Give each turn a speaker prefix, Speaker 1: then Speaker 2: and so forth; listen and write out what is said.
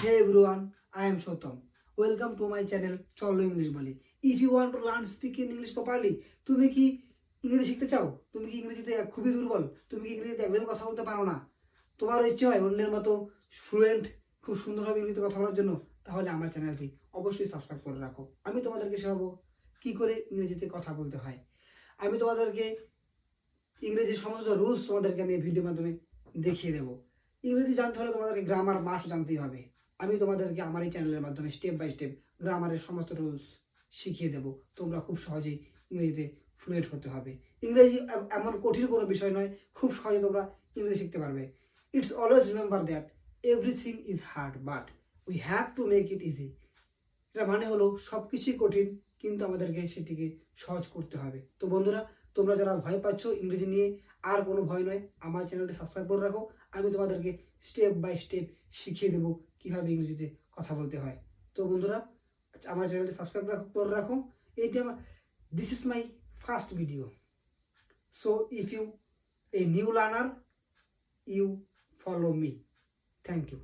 Speaker 1: Hey everyone, I am Shotam. Welcome to my channel চলো English বলি। If you want to learn speaking English properly, তুমি কি ইংরেজি শিখতে চাও? তুমি কি ইংরেজিতে খুবই দুর্বল? তুমি কি ইংরেজিতে একদমই কথা বলতে পারো না? তোমার ইচ্ছে হয় অন্যের মতো ফ্লুয়েন্ট খুব সুন্দরভাবে ইংরেজিতে কথা বলার জন্য? তাহলে আমার চ্যানেলটি অবশ্যই সাবস্ক্রাইব করে রাখো। আমি তোমাদেরকে শেখাবো কি করে ইংরেজিতে কথা বলতে হয়। আমি তোমাদেরকে ইংরেজির সমস্ত রুলস তোমাদেরকে আমি ভিডিওর মাধ্যমে দেখিয়ে দেবো। ইংরেজি জানতে হলে তোমাদেরকে গ্রামার মাস্ট জানতেই হবে। আমি তোমাদেরকে আমার এই চ্যানেলের মাধ্যমে স্টেপ বাই স্টেপ গ্রামারের সমস্ত রুলস শিখিয়ে দেবো। তোমরা খুব সহজেই ইংরেজিতে ফ্লুয়েন্ট হতে হবে। ইংরেজি এমন কঠিন কোনো বিষয় নয়, খুব সহজে তোমরা ইংরেজি শিখতে পারবে। It's always remember that everything is hard but we have to make it easy. এটা মানে হলো সব কিছুই কঠিন, কিন্তু আমাদেরকে সেটিকে সহজ করতে হবে। তো বন্ধুরা, তোমরা যারা ভয় পাচ্ছ ইংরেজি নিয়ে, আর কোনো ভয় নয়, আমার চ্যানেলটি সাবস্ক্রাইব করে রাখো। আমি তোমাদেরকে স্টেপ বাই স্টেপ শিখিয়ে দেবো কীভাবে ইংরেজিতে কথা বলতে হয়। তো বন্ধুরা, আমার চ্যানেলটি সাবস্ক্রাইব করে রাখো। এইটি আমার this is my first video. So if you a new learner, you follow me. Thank you.